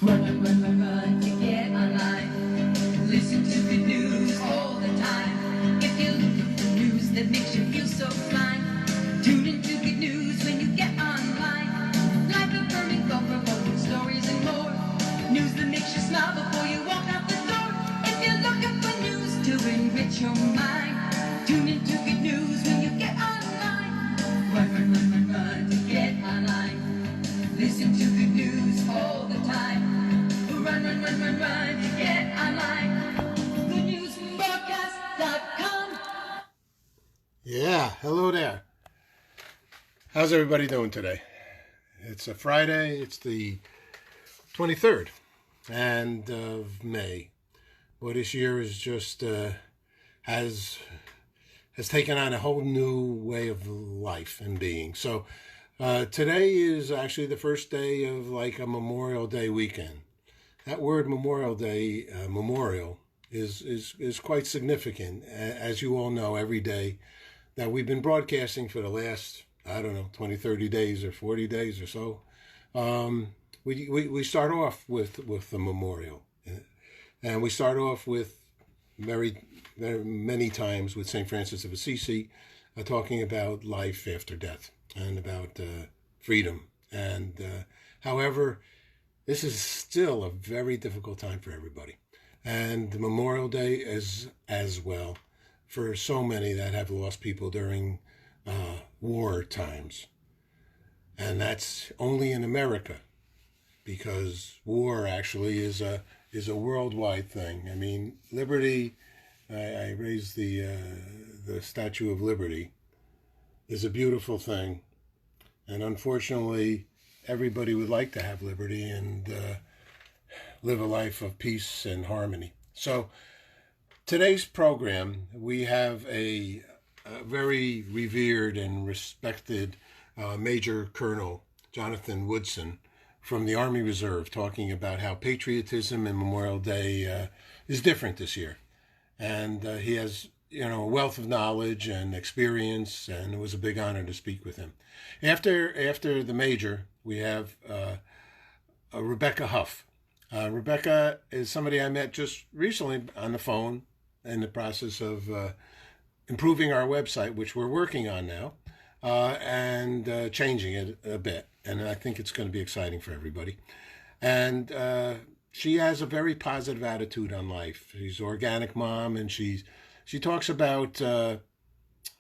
Run to get online. Listen to good news all the time. If you look for news that makes you feel so fine, tune into good news when you get online. Live affirming, thought-provoking stories and more. News that makes you smile before you walk out the door. If you're looking for news to enrich your mind, tune into good news when you get online. Run to get online. Listen to good news all the time. Run to get online. Goodnewsbroadcast.com. Yeah, hello there. How's everybody doing today? It's a Friday. It's the 23rd of May. Well, this year is just has taken on a whole new way of life and being. So today is actually the first day of like a Memorial Day weekend. That word Memorial Day, memorial, is quite significant. As you all know, every day that we've been broadcasting for the last, 20, 30 days or 40 days or so, we start off with the memorial. And we start off with very many times with St. Francis of Assisi, talking about life after death and about freedom. And however, this is still a very difficult time for everybody. And Memorial Day is as well for so many that have lost people during war times. And that's only in America, because war actually is a worldwide thing. I mean, liberty, I raised the Statue of Liberty, is a beautiful thing. And unfortunately, everybody would like to have liberty and live a life of peace and harmony. So today's program, we have a very revered and respected Major Colonel Jonathan Woodson from the Army Reserve, talking about how patriotism and Memorial Day is different this year. And he has, a wealth of knowledge and experience, and it was a big honor to speak with him. After the Major, we have Rebecca Huff. Rebecca is somebody I met just recently on the phone in the process of improving our website, which we're working on now, and changing it a bit. And I think it's going to be exciting for everybody. And she has a very positive attitude on life. She's an organic mom, and she talks about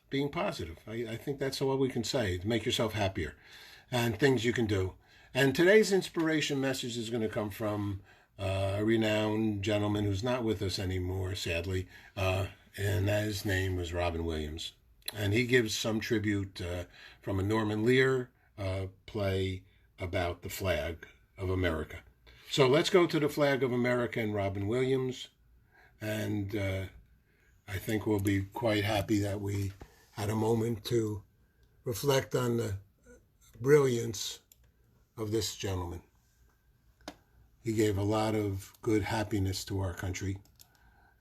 being positive. I think that's all we can say, to make yourself happier and things you can do. And today's inspiration message is going to come from a renowned gentleman who's not with us anymore, sadly, and his name was Robin Williams. And he gives some tribute from a Norman Lear play about the flag of America. So let's go to the flag of America and Robin Williams. And I think we'll be quite happy that we had a moment to reflect on the brilliance of this gentleman. He gave a lot of good happiness to our country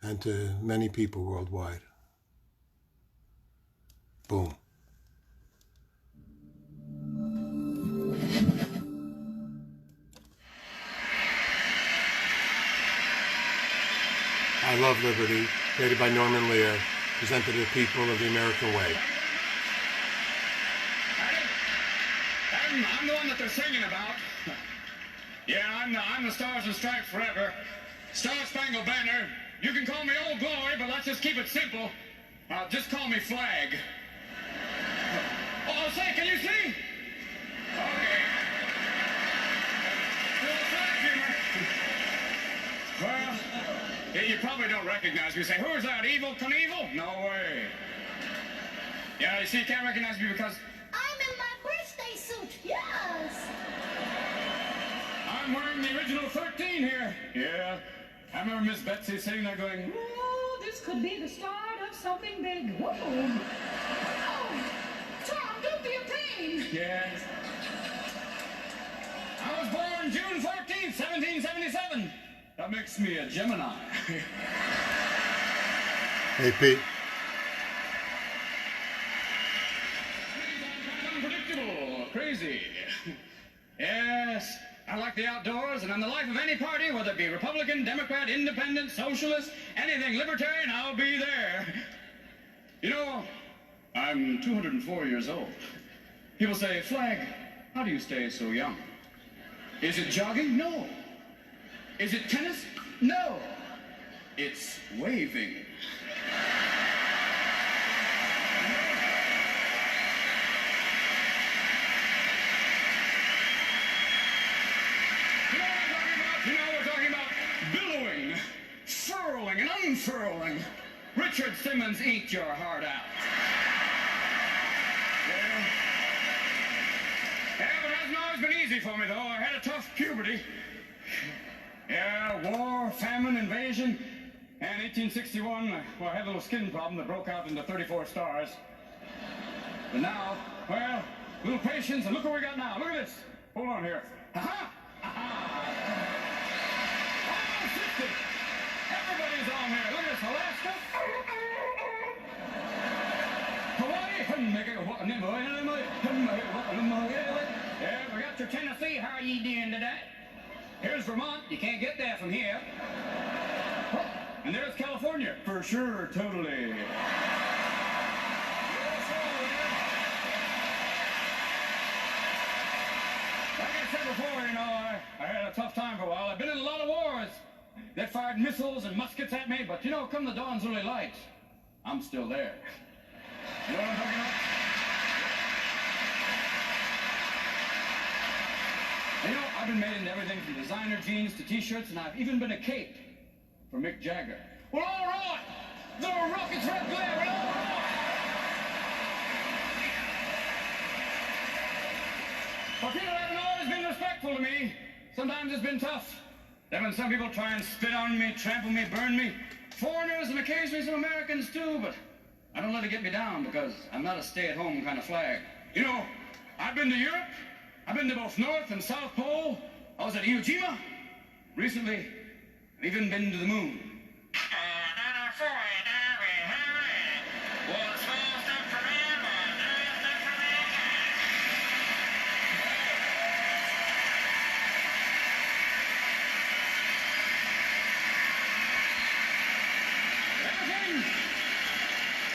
and to many people worldwide. Boom. I Love Liberty, created by Norman Lear, presented to the people of the American way. I'm the one that they're singing about. Yeah, I'm the Stars and Stripes forever. Star Spangled Banner. You can call me Old Glory, but let's just keep it simple. Just call me Flag. Oh, say, can you see? Okay. Little flag humor. Well, yeah, you probably don't recognize me. You say, who is that, Evel Knievel? No way. Yeah, you see, you can't recognize me because I'm in my birthday suit, yes. I'm wearing the original 13 here. Yeah. I remember Miss Betsy sitting there going, Oh, this could be the start of something big. Whoa. Oh, Tom, don't be a pain. yes. I was born June 14th, 1777. That makes me a Gemini. Hey, Pete. Unpredictable, crazy. Yes. I like the outdoors, and I'm the life of any party, whether it be Republican, Democrat, Independent, Socialist, anything libertarian, I'll be there. You know, I'm 204 years old. People say, Flag, how do you stay so young? Is it jogging? No. Is it tennis? No. It's waving. You know what we're talking about? Billowing, furling, and unfurling. Richard Simmons, eat your heart out. Yeah, but it hasn't always been easy for me, though. I had a tough puberty. Yeah, war, famine, invasion. And 1861, well, I had a little skin problem that broke out into 34 stars. But now, well, a little patience, and look what we got now. Look at this. Hold on here. Ha-ha! Ha-ha! Oh, 60! Everybody's on here. Look at this. Alaska. Yeah, we got your Tennessee. How are you doing today? Here's Vermont. You can't get there from here. And there's California. For sure, totally. Like I said before, you know, I had a tough time for a while. I've been in a lot of wars. They fired missiles and muskets at me, but you know, come the dawn's early light, I'm still there. You know what I'm talking about? You know, I've been made into everything from designer jeans to t-shirts, and I've even been a cape for Mick Jagger. Well, all right! The rockets red glare, well, all right! But people haven't always been respectful to me. Sometimes it's been tough. There have been some people try and spit on me, trample me, burn me. Foreigners and occasionally some Americans too, but I don't let it get me down because I'm not a stay-at-home kind of flag. You know, I've been to Europe. I've been to both North and South Pole. I was at Iwo Jima. Recently, I've even been to the moon.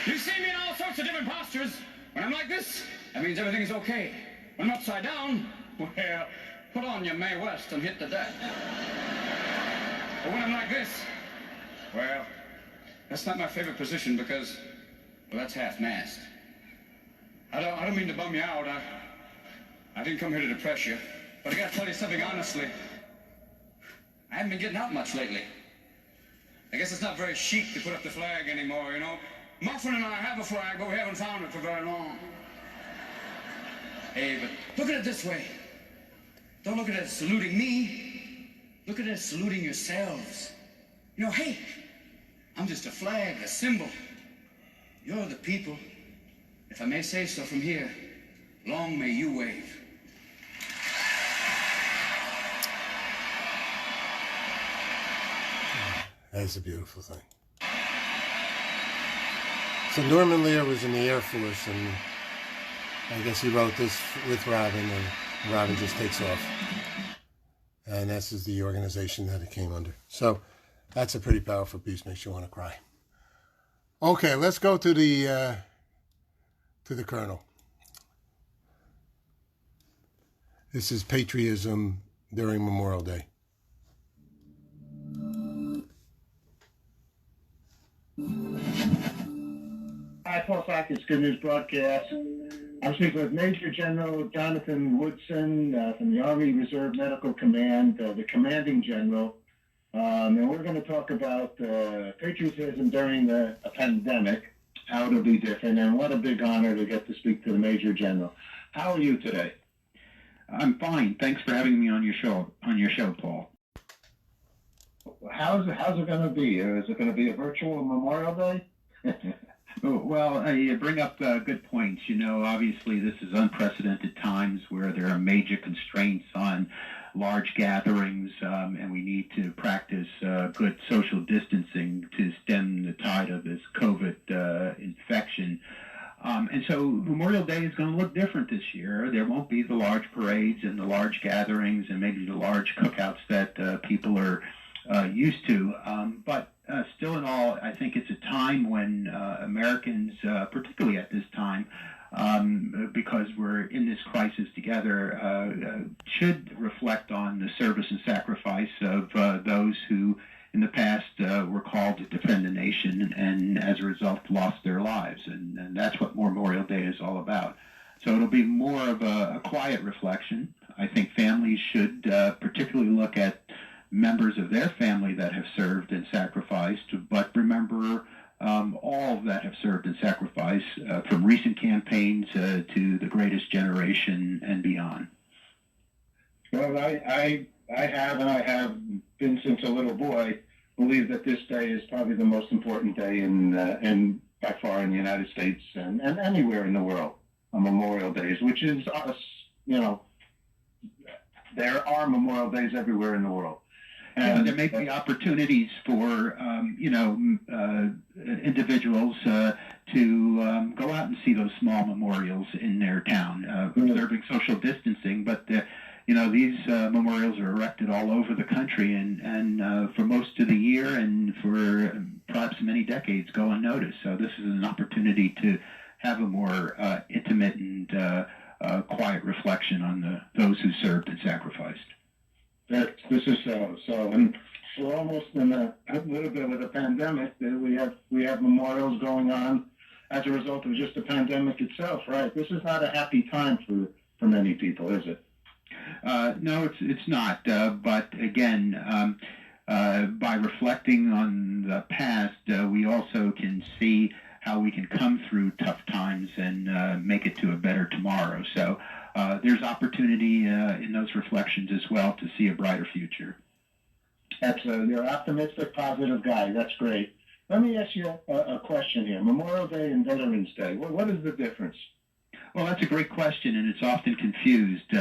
You see me in all sorts of different postures. When I'm like this, that means everything is okay. When I'm upside down, well, put on your Mae West and hit the deck. But when I'm like this, well, that's not my favorite position because, well, that's half-mast. I don't mean to bum you out. I didn't come here to depress you. But I gotta tell you something honestly. I haven't been getting out much lately. I guess it's not very chic to put up the flag anymore, you know? Muffin and I have a flag, but we haven't found it for very long. Hey, but look at it this way. Don't look at it as saluting me. Look at it as saluting yourselves. You know, hey, I'm just a flag, a symbol. You're the people. If I may say so from here, long may you wave. That's a beautiful thing. So Norman Lear was in the Air Force, and I guess he wrote this with Robin, and Robin just takes off. And this is the organization that it came under. So that's a pretty powerful piece. Makes you want to cry. Okay, let's go to the Colonel. This is Patriotism during Memorial Day. Hi, Paul Sackett, Good News Broadcast. I'm speaking with Major General Jonathan Woodson from the Army Reserve Medical Command, the commanding general. And we're going to talk about patriotism during a pandemic, how it'll be different, and what a big honor to get to speak to the Major General. How are you today? I'm fine. Thanks for having me on your show, Paul. How's it going to be? Is it going to be a virtual Memorial Day? Well, you bring up good points. You know, obviously this is unprecedented times where there are major constraints on large gatherings, and we need to practice good social distancing to stem the tide of this COVID infection. And so Memorial Day is going to look different this year. There won't be the large parades and the large gatherings and maybe the large cookouts that people are used to. But still in all, I think it's a time when Americans, particularly at this time, because we're in this crisis together, should reflect on the service and sacrifice of those who in the past were called to defend the nation and as a result lost their lives. And that's what Memorial Day is all about. So it'll be more of a quiet reflection. I think families should particularly look at members of their family that have served and sacrificed, but remember all that have served and sacrificed from recent campaigns to the greatest generation and beyond. Well, I have been since a little boy, believe that this day is probably the most important day in by far in the United States and anywhere in the world on Memorial Days, which is us, there are Memorial Days everywhere in the world. And there may be opportunities for, individuals to go out and see those small memorials in their town, observing social distancing. But, these memorials are erected all over the country and for most of the year and for perhaps many decades go unnoticed. So this is an opportunity to have a more intimate and quiet reflection on those who served and sacrificed. This is so, and we're almost in a little bit of a pandemic. We have memorials going on as a result of just the pandemic itself, right? This is not a happy time for many people, is it? No, it's not. But again, by reflecting on the past, we also can see how we can come through tough times and make it to a better tomorrow. So there's opportunity in those reflections as well to see a brighter future. You're an optimistic, positive guy. That's great. Let me ask you a question here. Memorial Day and Veterans Day, what is the difference? Well, that's a great question, and it's often confused.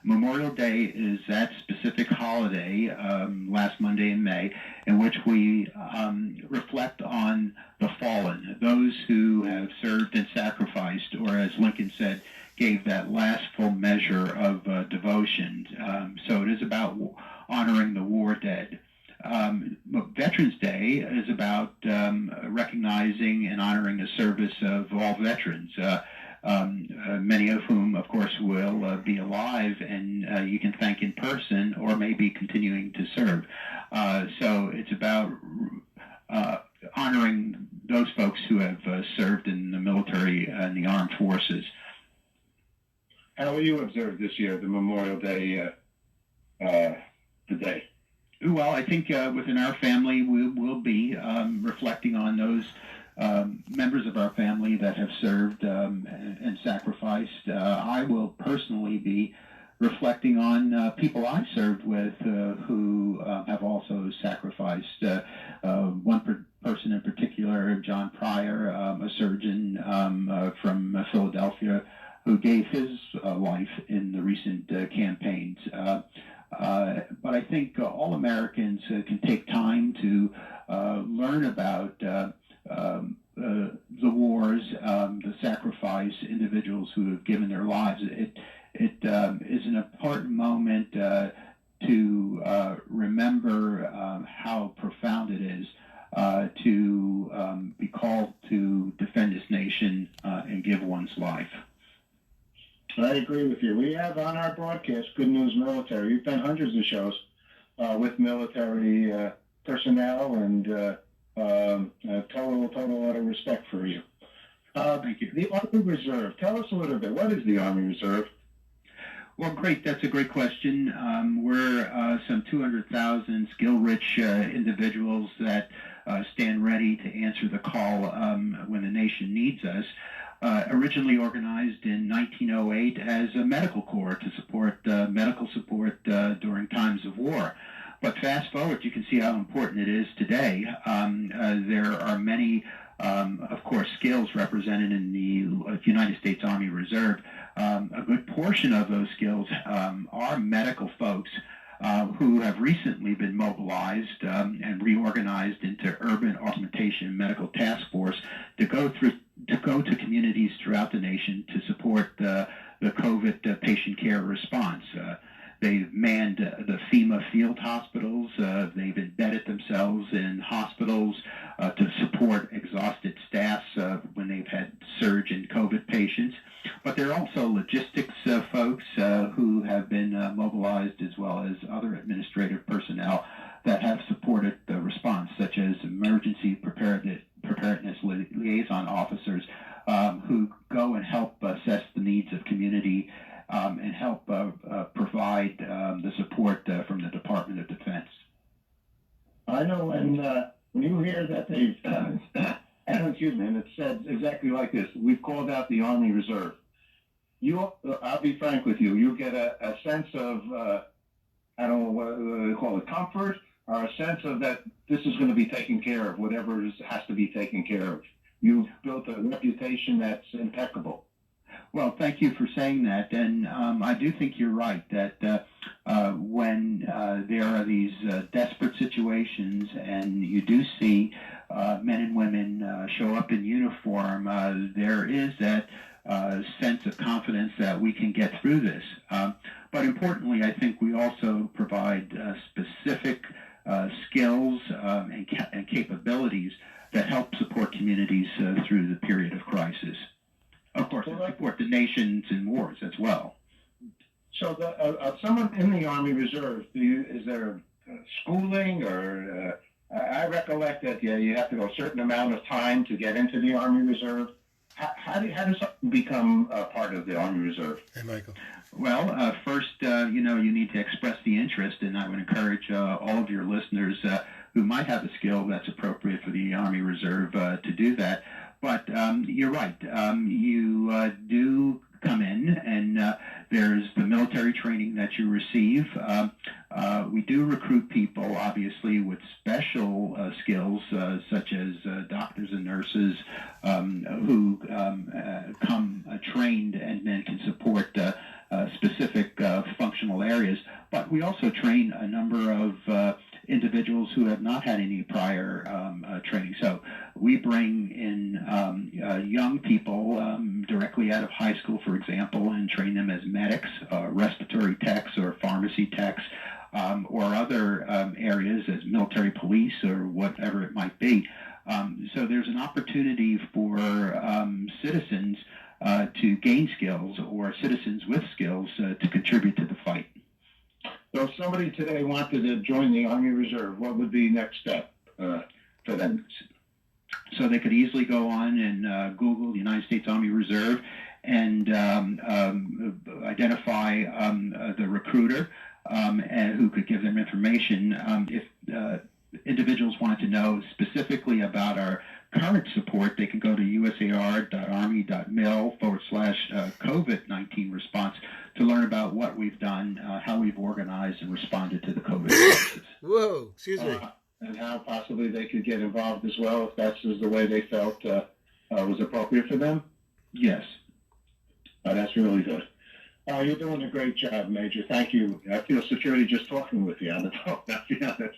Memorial Day is that specific holiday, last Monday in May, in which we reflect on the fallen, those who have served and sacrificed, or as Lincoln said, gave that last full measure of devotion. So it is about honoring the war dead. Veterans Day is about recognizing and honoring the service of all veterans. Many of whom, of course, will be alive and you can thank in person or maybe continuing to serve. So it's about honoring those folks who have served in the military and the armed forces. How will you observe this year, the Memorial Day, the day? Well, I think within our family we will be reflecting on those members of our family that have served and sacrificed. I will personally be reflecting on people I served with who have also sacrificed. One person in particular, John Pryor, a surgeon from Philadelphia, who gave his life in the recent campaigns. But I think all Americans can take time to learn about the wars, the sacrifice, individuals who have given their lives. It is an important moment to remember how profound it is to be called to defend this nation and give one's life. I agree with you. We have on our broadcast Good News Military. We've done hundreds of shows with military personnel and total lot of respect for you. Thank you. The Army Reserve. Tell us a little bit. What is the Army Reserve? Well, great. That's a great question. We're some 200,000 skill-rich individuals that stand ready to answer the call when the nation needs us. Originally organized in 1908 as a medical corps to support medical support during times of war. But fast forward, you can see how important it is today. There are many, of course, skills represented in the United States Army Reserve. A good portion of those skills are medical folks who have recently been mobilized and reorganized into Urban Augmentation Medical Task Force to go through to go to communities throughout the nation to support the COVID patient care response. They've manned the FEMA field hospitals. They've embedded themselves in hospitals to support exhausted staffs when they've had surge in COVID patients. But there are also logistics folks who have been mobilized, as well as other administrative personnel that have supported the response, such as emergency preparedness liaison officers who go and help assess the needs of community and help provide the support from the Department of Defense. I know when you hear that they've, excuse me, and it said exactly like this, we've called out the Army Reserve. I'll be frank with you, you get a sense of, I don't know what they call it, comfort, or a sense of that this is going to be taken care of, whatever has to be taken care of. You've built a reputation that's impeccable. Well, thank you for saying that, and I do think you're right that when there are these desperate situations and you do see men and women show up in uniform, there is that sense of confidence that we can get through this. But importantly, I think we also provide specific skills and capabilities that help support communities through the period of crisis. Of course, and support the nations in wars as well. So, someone in the Army Reserve, is there schooling, or I recollect that you have to go a certain amount of time to get into the Army Reserve. How does someone become a part of the Army Reserve? Hey, Michael. Well, first, you need to express the interest, and I would encourage all of your listeners who might have a skill that's appropriate for the Army Reserve to do that. But you're right. You do come in, and there's the military training that you receive. We do recruit people, obviously, with special skills, such as doctors and nurses who come trained and then can support specific functional areas. But we also train a number of individuals who have not had any prior training. So we bring in young people directly out of high school, for example, and train them as medics, respiratory techs, or pharmacy techs, or other areas as military police or whatever it might be. So there's an opportunity for citizens to gain skills, or citizens with skills to contribute to the fight. So if somebody today wanted to join the Army Reserve, what would be the next step for them? So they could easily go on and Google the United States Army Reserve and identify the recruiter and who could give them information. If individuals wanted to know specifically about our current support, they can go to usar.army.mil/COVID-19 response to learn about what we've done, how we've organized and responded to the COVID crisis. Whoa, excuse me. And how possibly they could get involved as well, if that's the way they felt was appropriate for them? Yes. That's really good. You're doing a great job, Major. Thank you. I feel security just talking with you on the phone, to be honest.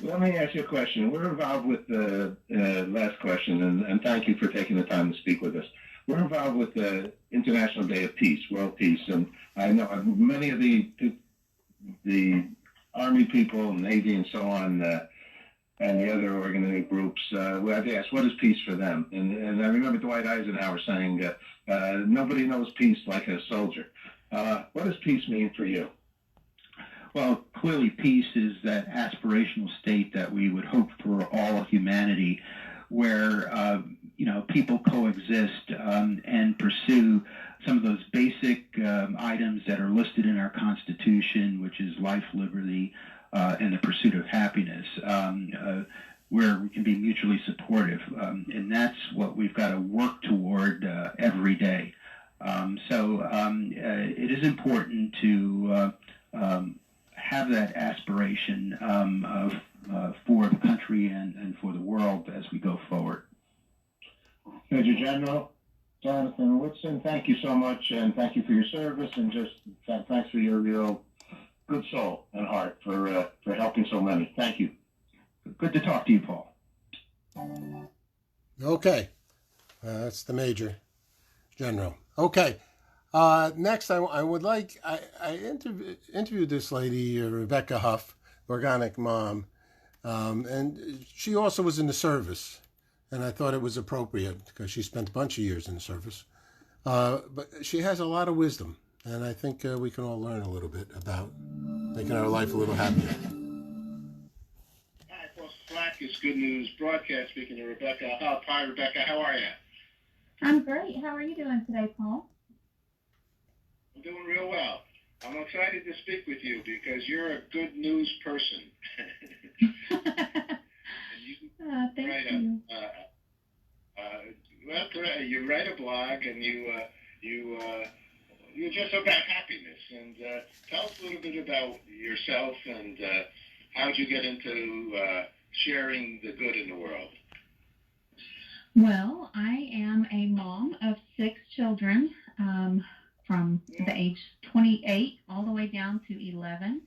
Let me ask you a question. We're involved with the last question, and thank you for taking the time to speak with us. We're involved with the International Day of Peace, World Peace, and I know many of the Army people, Navy, and so on, and the other organizing groups, I've asked, what is peace for them? And I remember Dwight Eisenhower saying, nobody knows peace like a soldier. What does peace mean for you? Well, clearly peace is that aspirational state that we would hope for all of humanity, where people coexist and pursue some of those basic items that are listed in our Constitution, which is life, liberty, and the pursuit of happiness, where we can be mutually supportive. And that's what we've got to work toward every day. So it is important to have that aspiration for the country and for the world as we go forward. Major General Jonathan Woodson, thank you so much, and thank you for your service, and just thanks for your real good soul and heart for helping so many. Thank you. Good to talk to you, Paul. Okay. That's the Major General. Okay. Next, I would like, I interviewed this lady, Rebecca Huff, Organic Mom, and she also was in the service. And I thought it was appropriate because she spent a bunch of years in the service. But she has a lot of wisdom, and I think we can all learn a little bit about making our life a little happier. Hi, Paul Sladkus, Good News Broadcast, speaking to Rebecca. Hi, Rebecca. How are you? I'm great. How are you doing today, Paul? I'm doing real well. I'm excited to speak with you because you're a good news person. And you Thank write you. you write a blog, and you're just about happiness. And tell us a little bit about yourself and how did you get into sharing the good in the world? Well, I am a mom of 6 children from the age 28 all the way down to 11.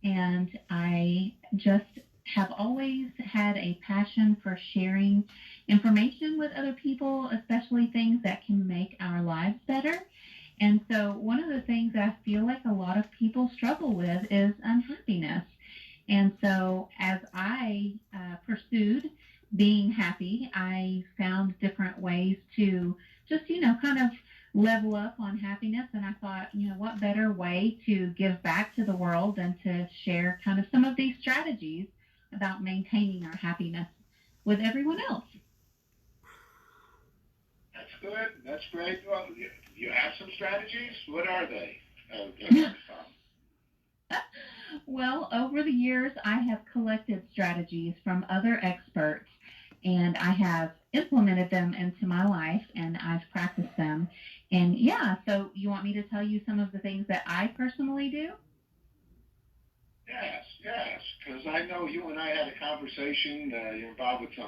And I just have always had a passion for sharing information with other people, especially things that can make our lives better. And so one of the things that I feel like a lot of people struggle with is unhappiness. And so as I pursued being happy, I found different ways to just, kind of level up on happiness. And I thought, what better way to give back to the world than to share kind of some of these strategies about maintaining our happiness with everyone else. That's good. That's great. Well, you have some strategies. What are they? Well, over the years, I have collected strategies from other experts, and I have implemented them into my life, and I've practiced them. And yeah, so you want me to tell you some of the things that I personally do? Yes, because I know you and I had a conversation. You're involved with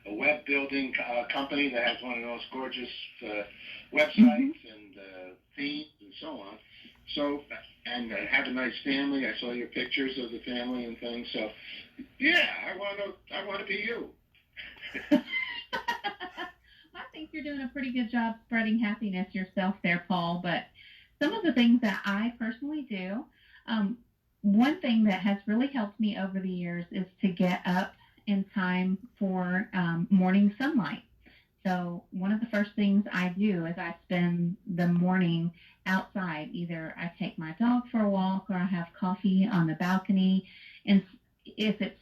a web building company that has one of those gorgeous websites and themes and so on. So, and have a nice family. I saw your pictures of the family and things. So, yeah, I want to be you. I think you're doing a pretty good job spreading happiness yourself there, Paul. But some of the things that I personally do, one thing that has really helped me over the years is to get up in time for morning sunlight. So one of the first things I do is I spend the morning outside. Either I take my dog for a walk or I have coffee on the balcony. And if it's,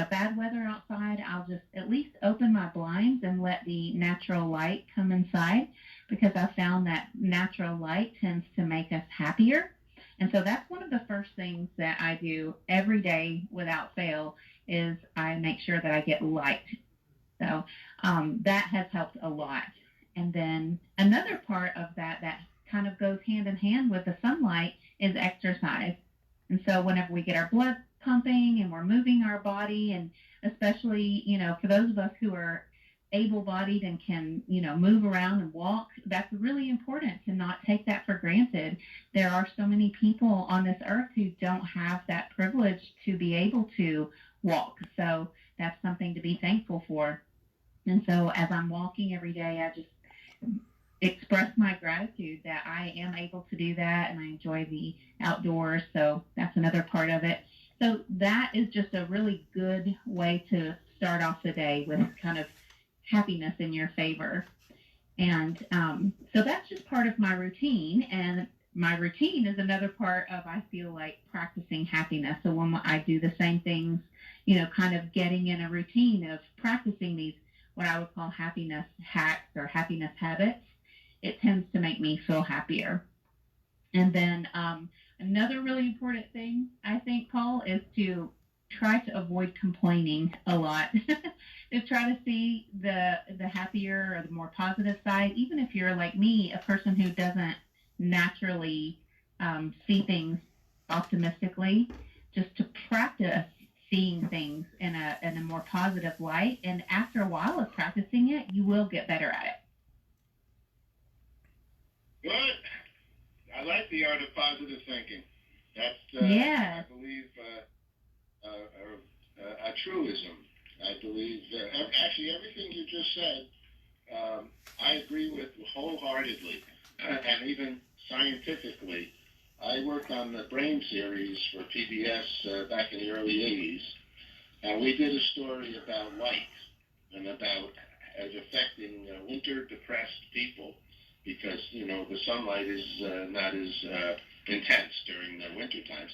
bad weather outside, I'll just at least open my blinds and let the natural light come inside, because I found that natural light tends to make us happier. And so that's one of the first things that I do every day without fail is I make sure that I get light. So that has helped a lot. And then another part of that kind of goes hand in hand with the sunlight is exercise. And so whenever we get our blood pumping and we're moving our body, and especially, for those of us who are able-bodied and can, move around and walk, that's really important to not take that for granted. There are so many people on this earth who don't have that privilege to be able to walk. So that's something to be thankful for. And so as I'm walking every day, I just express my gratitude that I am able to do that, and I enjoy the outdoors. So that's another part of it. So that is just a really good way to start off the day with kind of happiness in your favor. And so that's just part of my routine. And my routine is another part of, I feel like, practicing happiness. So when I do the same things, kind of getting in a routine of practicing these, what I would call happiness hacks or happiness habits, it tends to make me feel happier. And then another really important thing, I think, Paul, is to try to avoid complaining a lot. To try to see the happier or the more positive side, even if you're like me, a person who doesn't naturally see things optimistically, just to practice seeing things in a more positive light. And after a while of practicing it, you will get better at it. Good. I like the art of positive thinking. That's, yeah. I believe, a truism. I believe, actually, everything you just said, I agree with wholeheartedly, and even scientifically. I worked on the Brain series for PBS back in the early 80s, and we did a story about light and about as affecting winter-depressed people because, the sunlight is not as intense during the winter times.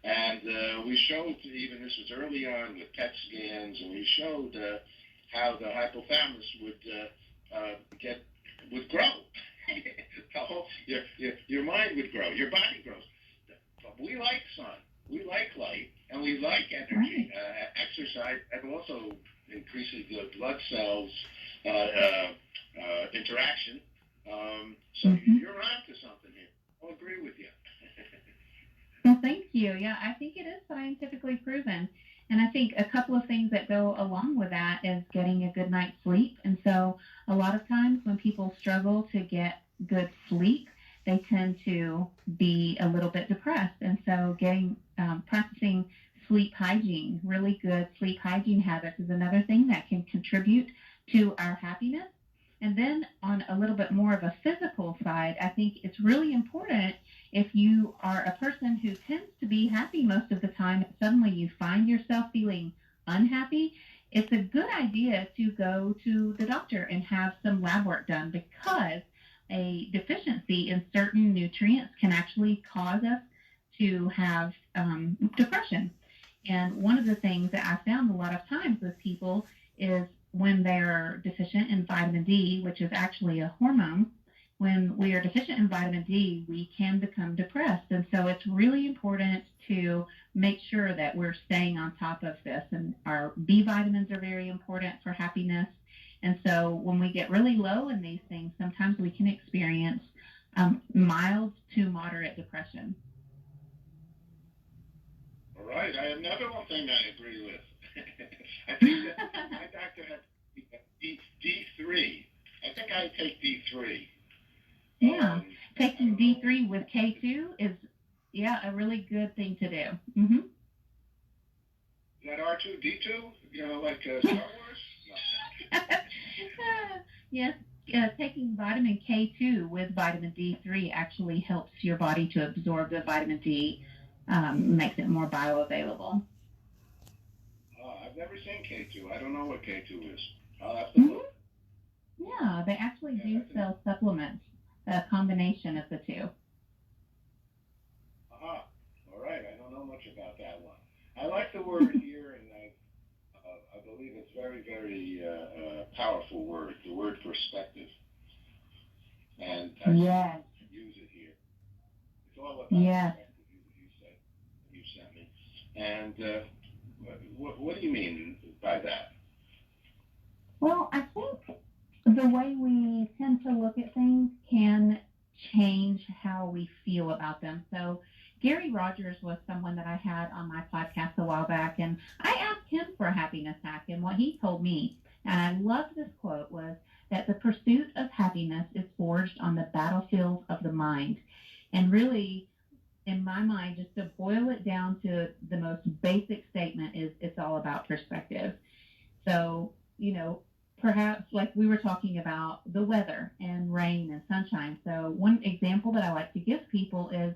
And we showed, even this was early on with PET scans, and we showed how the hypothalamus would grow. The whole, your mind would grow, your body grows. But we like sun, we like light, and we like energy. Exercise, and also increases the blood cells interaction. So you're on to something here. I'll agree with you. Well, thank you. Yeah, I think it is scientifically proven. And I think a couple of things that go along with that is getting a good night's sleep. And so a lot of times when people struggle to get good sleep, they tend to be a little bit depressed. And so practicing sleep hygiene, really good sleep hygiene habits is another thing that can contribute to our happiness. And then on a little bit more of a physical side, I think it's really important if you are a person who tends to be happy most of the time and suddenly you find yourself feeling unhappy, it's a good idea to go to the doctor and have some lab work done because a deficiency in certain nutrients can actually cause us to have depression. And one of the things that I found a lot of times with people is when they're deficient in vitamin D, which is actually a hormone, when we are deficient in vitamin D, we can become depressed. And so it's really important to make sure that we're staying on top of this. And our B vitamins are very important for happiness. And so when we get really low in these things, sometimes we can experience mild to moderate depression. All right. I have another one thing I agree with. I think that my doctor had D3. I think I take D3. Yeah, taking D3 with K2 is, a really good thing to do. Mm-hmm. Is that R2D2? Like Star Wars? Yes, taking vitamin K2 with vitamin D3 actually helps your body to absorb the vitamin D, makes it more bioavailable. I've never seen K2. I don't know what K2 is. I'll have to look. Yeah, they actually do sell supplements, a combination of the two. All right. I don't know much about that one. I like the word here, and I believe it's very, very powerful word, the word perspective. And I use it here. It's all about perspective, you sent me. And what do you mean by that? Well, I think the way we tend to look at things can change how we feel about them. So Gary Rogers was someone that I had on my podcast a while back, and I asked him for a happiness hack, and what he told me, and I loved this quote, was that the pursuit of happiness is forged on the battlefield of the mind. And really, in my mind, just to boil it down to the most basic statement is it's all about perspective. So, perhaps like we were talking about the weather and rain and sunshine. So one example that I like to give people is,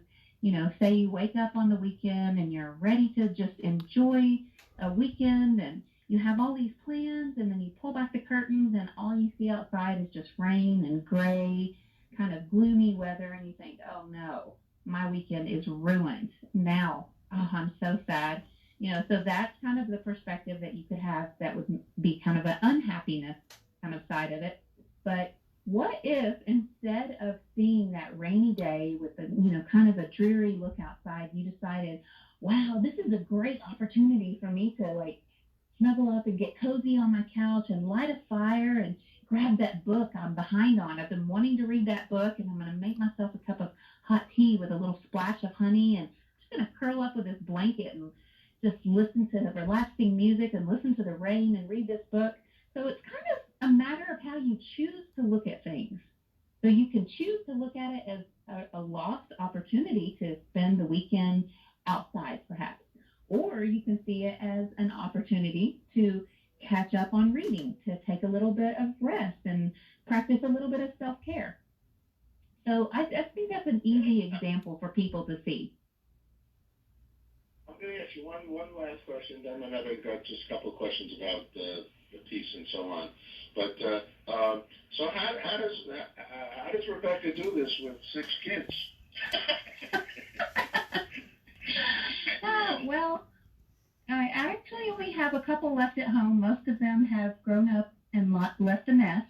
say you wake up on the weekend and you're ready to just enjoy a weekend and you have all these plans, and then you pull back the curtains and all you see outside is just rain and gray, kind of gloomy weather, and you think, oh no, my weekend is ruined. Now, I'm so sad. So that's kind of the perspective that you could have that would be kind of an unhappiness kind of side of it. But what if instead of seeing that rainy day with the, kind of a dreary look outside, you decided, wow, this is a great opportunity for me to snuggle up and get cozy on my couch and light a fire and grab that book I'm behind on. I've been wanting to read that book, and I'm going to make myself a cup of hot tea with a little splash of honey, and just going to curl up with this blanket and just listen to the relaxing music and listen to the rain and read this book. So it's kind of a matter of how you choose to look at things. So you can choose to look at it as a lost opportunity to spend the weekend outside, perhaps. Or you can see it as an opportunity to catch up on reading, to take a little bit of rest and practice a little bit of self-care. So I think that's an easy example for people to see. I'm going to ask you one last question, then another, got just a couple of questions about the peace and so on. But so how does Rebecca do this with 6 kids? Well, I actually only have a couple left at home. Most of them have grown up and left the nest.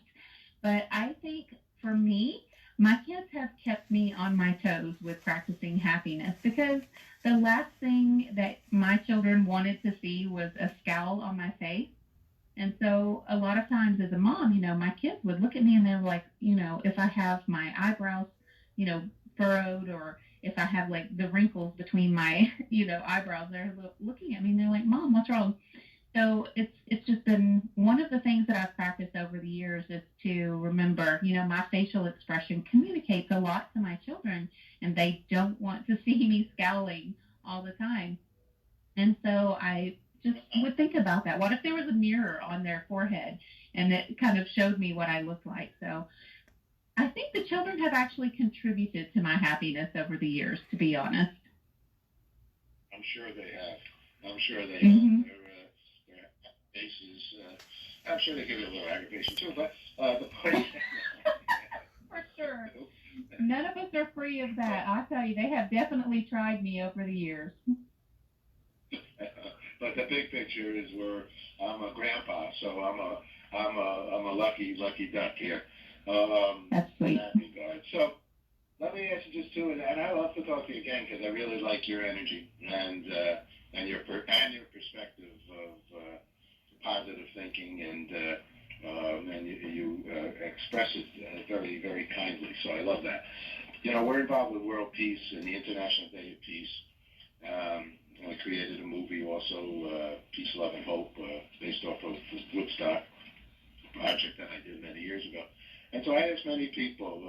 But I think for me, my kids have kept me on my toes with practicing happiness, because the last thing that my children wanted to see was a scowl on my face. And so a lot of times as a mom, my kids would look at me and they're like, if I have my eyebrows, furrowed, or if I have like the wrinkles between my, eyebrows, they're looking at me and they're like, Mom, what's wrong? So it's just been one of the things that I've practiced over the years, is to remember, my facial expression communicates a lot to my children, and they don't want to see me scowling all the time. And so I just would think about that. What if there was a mirror on their forehead and it kind of showed me what I looked like? So I think the children have actually contributed to my happiness over the years, to be honest. I'm sure they have. I'm sure they Mm-hmm. have. Their faces, I'm sure they give you a little aggravation too, but the point... For sure. None of us are free of that. I'll tell you, they have definitely tried me over the years. But the big picture is where I'm a grandpa, so I'm a lucky duck here. That's sweet. In that regard. So let me ask you just two, and I'd love to talk to you again, because I really like your energy and your perspective of positive thinking, and you express it very, very kindly. So I love that. We're involved with World Peace and the International Day of Peace. I created a movie also, Peace, Love, and Hope, based off of the Woodstock project that I did many years ago. And so I asked many people,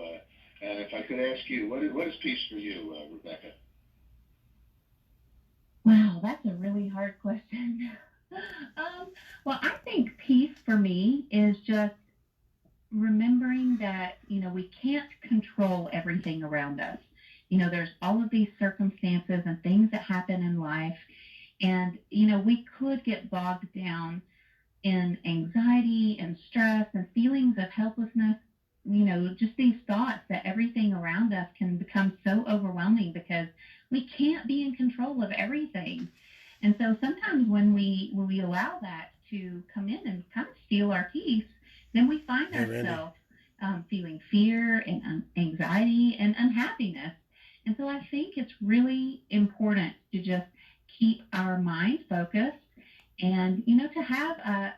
and if I could ask you, what is peace for you, Rebecca? Wow, that's a really hard question. Well, I think peace for me is just remembering that, we can't control everything around us. There's all of these circumstances and things that happen in life. And, we could get bogged down in anxiety and stress and feelings of helplessness. Just these thoughts that everything around us can become so overwhelming, because we can't be in control of everything. And so sometimes when we allow that to come in and kind of steal our peace, then we find ourselves feeling fear and anxiety and unhappiness. And so I think it's really important to just keep our mind focused, and, to have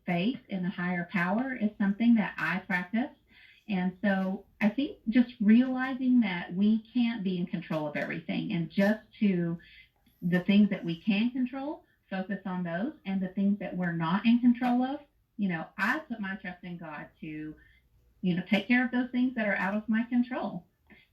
faith in a higher power is something that I practice. And so I think just realizing that we can't be in control of everything, and just to the things that we can control, focus on those, and the things that we're not in control of, I put my trust in God to, take care of those things that are out of my control.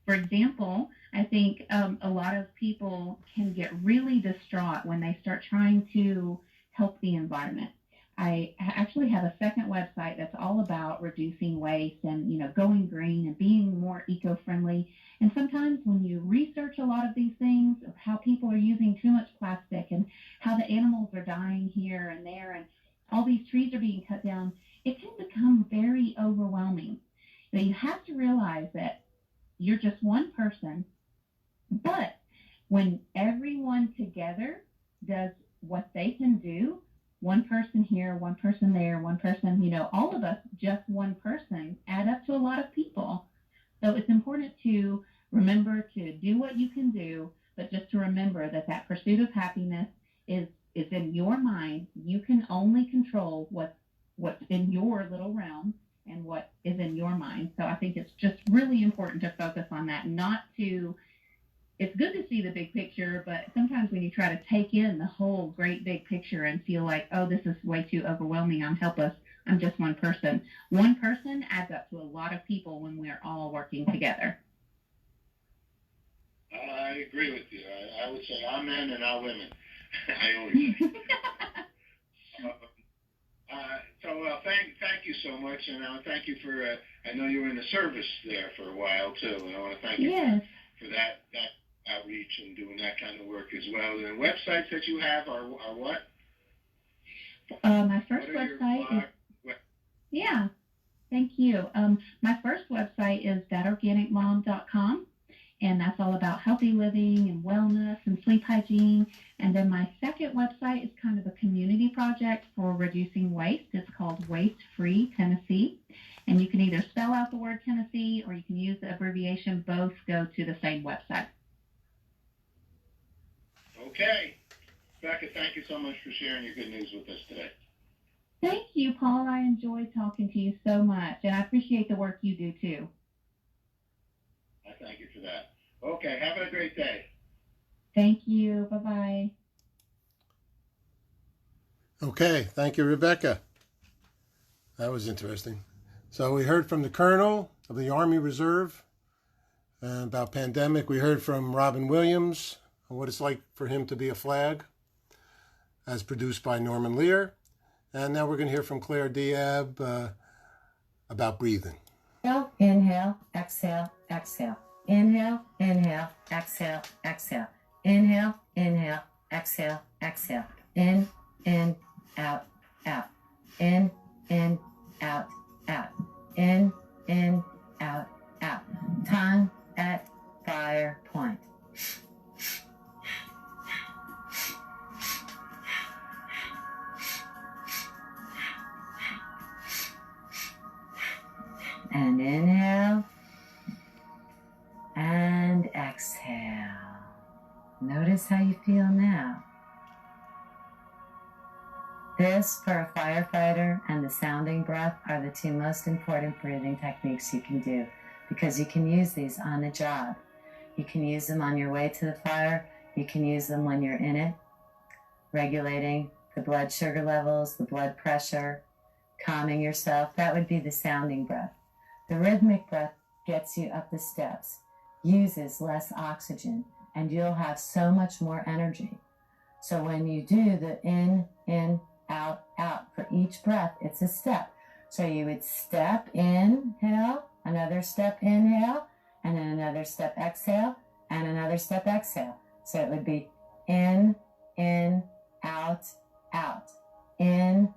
For example, I think a lot of people can get really distraught when they start trying to help the environment. I actually have a second website that's all about reducing waste and, going green and being more eco-friendly. And sometimes when you research a lot of these things, of how people are using too much plastic and how the animals are dying here and there and all these trees are being cut down, it can become very overwhelming. You have to realize that you're just one person, but when everyone together does what they can do, one person here, one person there, one person, all of us, just one person, add up to a lot of people. So it's important to remember to do what you can do, but just to remember that pursuit of happiness is in your mind. You can only control what's in your little realm and what is in your mind. So I think it's just really important to focus on that, it's good to see the big picture, but sometimes when you try to take in the whole great big picture and feel like, oh, this is way too overwhelming, I'm helpless, I'm just one person. One person adds up to a lot of people when we're all working together. I agree with you. I would say I'm men and I'm women. I always say. So, well, thank you so much, and thank you for. I know you were in the service there for a while too, and I want to thank you Yes. for that outreach and doing that kind of work as well. And the websites that you have are what? My first What are your website is, blog- yeah, thank you. My first website is thatorganicmom.com, and that's all about healthy living and wellness and sleep hygiene. And then my second website is kind of a community project for reducing waste. It's called Waste Free Tennessee. And you can either spell out the word Tennessee or you can use the abbreviation. Both go to the same website. Okay. Becca, thank you so much for sharing your good news with us today. Thank you, Paul. I enjoyed talking to you so much, and I appreciate the work you do too. I thank you for that. Okay, have a great day. Thank you. Bye-bye. Okay, thank you, Rebecca. That was interesting. So we heard from the Colonel of the Army Reserve about pandemic. We heard from Robin Williams on what it's like for him to be a flag, as produced by Norman Lear. And now we're going to hear from Claire Diab about breathing. Inhale, exhale, exhale. Inhale, inhale, exhale, exhale. Inhale, inhale, exhale, exhale. In, out, out. In, out, out. In, out, out. Tongue at fire point. And inhale and exhale. Notice how you feel now. This, for a firefighter, and the sounding breath are the two most important breathing techniques you can do, because you can use these on the job. You can use them on your way to the fire. You can use them when you're in it, regulating the blood sugar levels, the blood pressure, calming yourself. That would be the sounding breath. The rhythmic breath gets you up the steps, uses less oxygen, and you'll have so much more energy. So when you do the in, out, out, for each breath, it's a step. So you would step, inhale, another step, inhale, and then another step, exhale, and another step, exhale. So it would be in, out, out. In,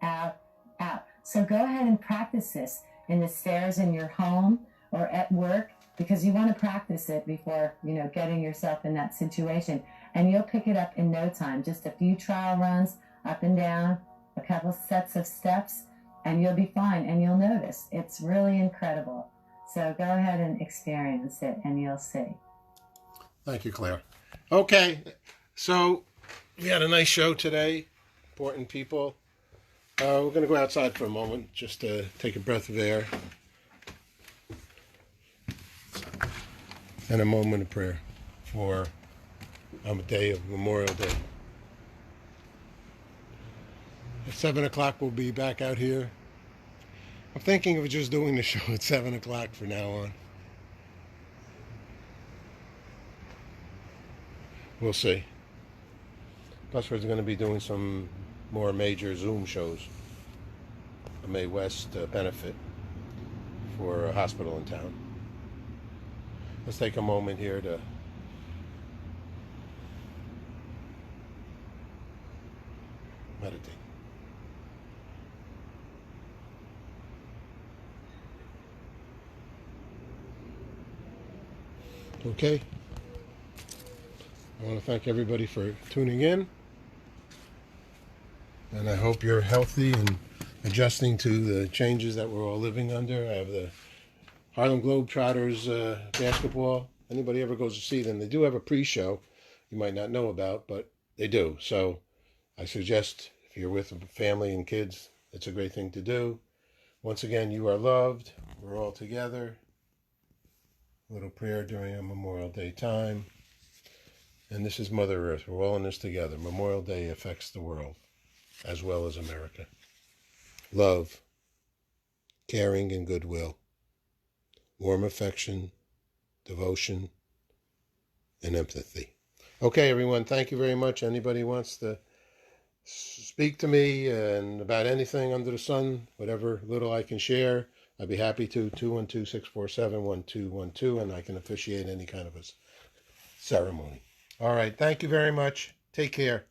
out, out. So go ahead and practice this in the stairs in your home or at work, because you want to practice it before, getting yourself in that situation. And you'll pick it up in no time. Just a few trial runs, up and down, a couple sets of steps, and you'll be fine, and you'll notice. It's really incredible. So go ahead and experience it, and you'll see. Thank you, Claire. Okay, so we had a nice show today. Important people. We're going to go outside for a moment, just to take a breath of air. And a moment of prayer for a day of Memorial Day. At 7 o'clock, we'll be back out here. I'm thinking of just doing the show at 7 o'clock from now on. We'll see. Plus, we're going to be doing some more major Zoom shows. A May West benefit for a hospital in town. Let's take a moment here to meditate. Okay. I want to thank everybody for tuning in. And I hope you're healthy and adjusting to the changes that we're all living under. I have the Harlem Globetrotters basketball. Anybody ever goes to see them, they do have a pre-show you might not know about, but they do. So I suggest if you're with family and kids, it's a great thing to do. Once again, you are loved. We're all together. A little prayer during a Memorial Day time. And this is Mother Earth. We're all in this together. Memorial Day affects the world as well as America. Love, caring, and goodwill. Warm affection, devotion, and empathy. Okay, everyone, thank you very much. Anybody wants to speak to me and about anything under the sun, whatever little I can share. I'd be happy to. 212-647-1212, and I can officiate any kind of a ceremony. All right. Thank you very much. Take care.